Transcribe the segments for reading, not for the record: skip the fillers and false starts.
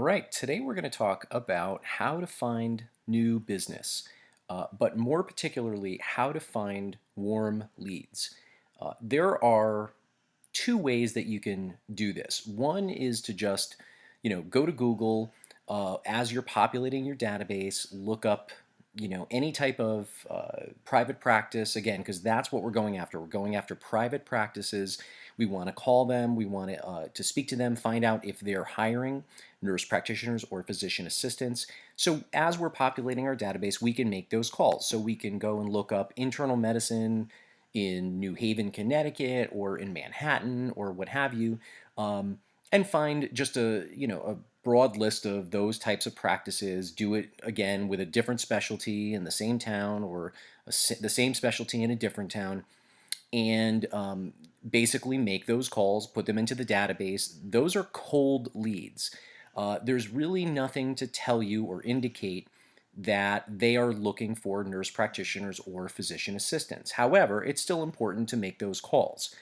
right, today we're going to talk about how to find new business, but more particularly, how to find warm leads. There are two ways that you can do this. One is to just, go to Google as you're populating your database, look up, any type of private practice, again, because that's what we're going after. We're going after private practices. We want to call them, we want to speak to them, find out if they're hiring nurse practitioners or physician assistants. So as we're populating our database, we can make those calls. So we can go and look up internal medicine in New Haven, Connecticut, or in Manhattan, or what have you, and find just a broad list of those types of practices. Do it again with a different specialty in the same town, or the same specialty in a different town, and basically make those calls, put them into the database. Those are cold leads. There's really nothing to tell you or indicate that they are looking for nurse practitioners or physician assistants. However, it's still important to make those calls.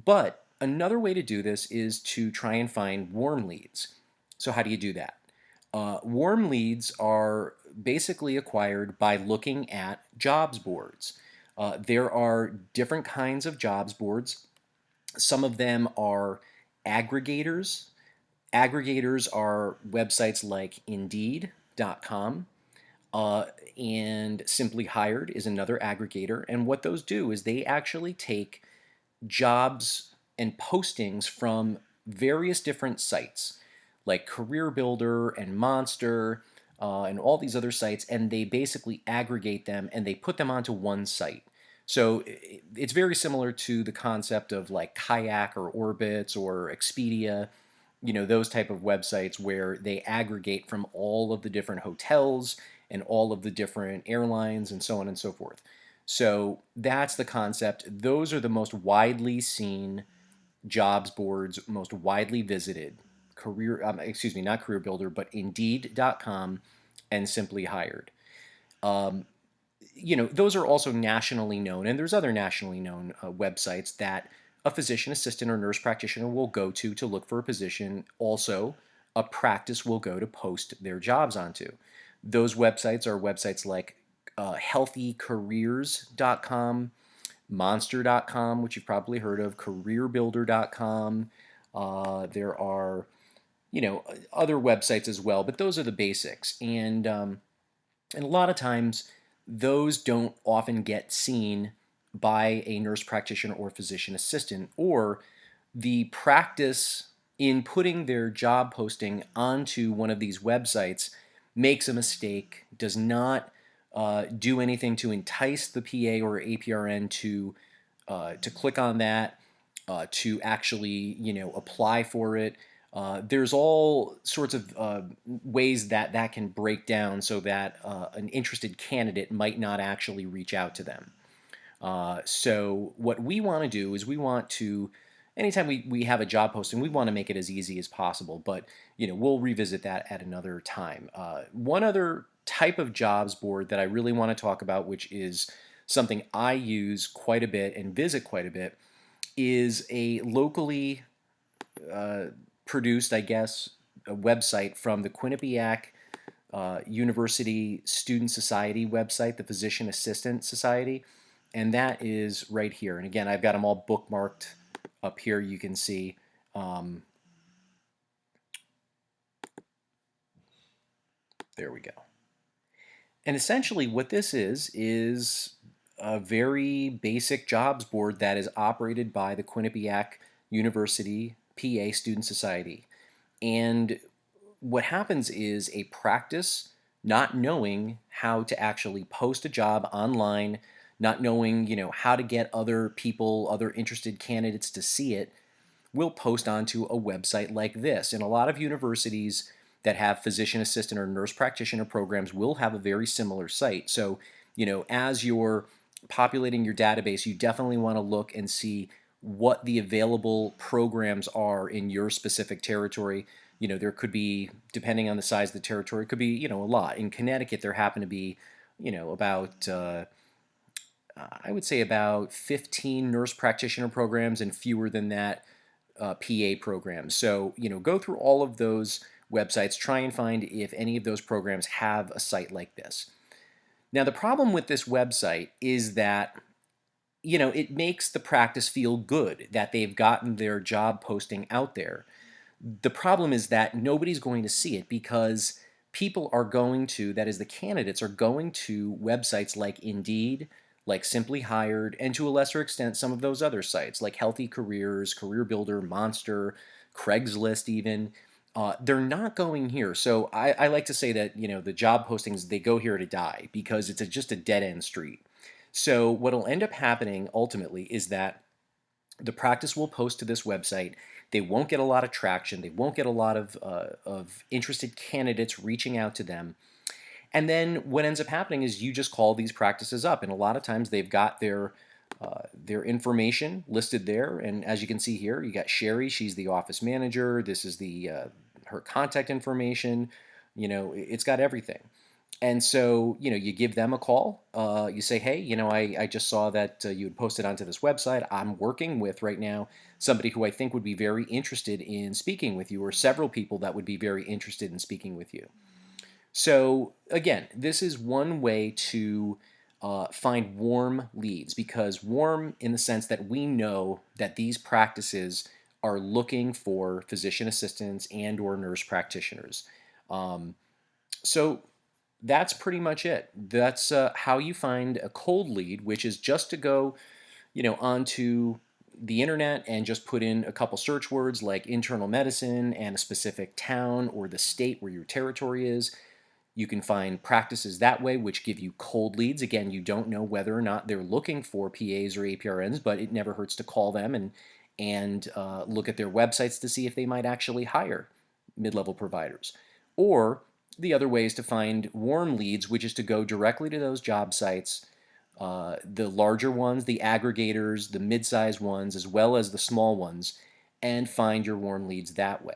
But another way to do this is to try and find warm leads. So how do you do that? Warm leads are basically acquired by looking at jobs boards. There are different kinds of jobs boards. Some of them are aggregators. Aggregators are websites like Indeed.com, uh, and Simply Hired is another aggregator. And what those do is they actually take jobs and postings from various different sites like Career Builder and Monster, and all these other sites, and they basically aggregate them and they put them onto one site. So it's very similar to the concept of like Kayak or Orbitz or Expedia, those type of websites where they aggregate from all of the different hotels and all of the different airlines and so on and so forth. So that's the concept. Those are the most widely seen jobs boards, most widely visited. Excuse me, not Career Builder, but Indeed.com and Simply Hired. Um, those are also nationally known, and there's other nationally known websites that a physician assistant or nurse practitioner will go to look for a position. Also, a practice will go to post their jobs onto. Those websites are websites like healthycareers.com, monster.com, which you've probably heard of, careerbuilder.com. There are, other websites as well, but those are the basics. And a lot of times, those don't often get seen by a nurse practitioner or physician assistant, or the practice in putting their job posting onto one of these websites makes a mistake, does not do anything to entice the PA or APRN to click on that, to actually apply for it. There's all sorts of ways that that can break down so that an interested candidate might not actually reach out to them. So what we want to do is we want to, anytime we have a job posting, we want to make it as easy as possible, but we'll revisit that at another time. One other type of jobs board that I really want to talk about, which is something I use quite a bit and visit quite a bit, is a locally uh, produced, I guess, a website from the Quinnipiac University Student Society website, the Physician Assistant Society, and that is right here. And again, I've got them all bookmarked up here. You can see. There we go. And essentially, what this is a very basic jobs board that is operated by the Quinnipiac University PA Student Society. And what happens is a practice not knowing how to actually post a job online, not knowing, how to get other people, other interested candidates to see it, will post onto a website like this. And a lot of universities that have physician assistant or nurse practitioner programs will have a very similar site. So, as you're populating your database, you definitely want to look and see what the available programs are in your specific territory. There could be, depending on the size of the territory, it could be, a lot. In Connecticut, there happen to be, about I would say about 15 nurse practitioner programs and fewer than that PA programs. So, go through all of those websites, try and find if any of those programs have a site like this. Now, the problem with this website is that it makes the practice feel good that they've gotten their job posting out there. The problem is that nobody's going to see it because people are going to, that is, the candidates are going to websites like Indeed, like Simply Hired, and to a lesser extent, some of those other sites like Healthy Careers, Career Builder, Monster, Craigslist, even. They're not going here. So I like to say that, the job postings, they go here to die because it's just a dead end street. So what'll end up happening ultimately is that the practice will post to this website. They won't get a lot of traction. They won't get a lot of interested candidates reaching out to them. And then what ends up happening is you just call these practices up, and a lot of times they've got their information listed there. And as you can see here, you got Sherry. She's the office manager. This is the her contact information. It's got everything. And so, you give them a call. You say, hey, I just saw that you had posted onto this website. I'm working with right now somebody who I think would be very interested in speaking with you, or several people that would be very interested in speaking with you. So, again, this is one way to find warm leads, because warm in the sense that we know that these practices are looking for physician assistants and or nurse practitioners. Um, so that's pretty much it. That's how you find a cold lead, which is just to go, onto the internet and just put in a couple search words like internal medicine and a specific town or the state where your territory is. You can find practices that way, which give you cold leads. Again, you don't know whether or not they're looking for PAs or APRNs, but it never hurts to call them and look at their websites to see if they might actually hire mid-level providers. Or the other way is to find warm leads, which is to go directly to those job sites, the larger ones, the aggregators, the mid-sized ones, as well as the small ones, and find your warm leads that way.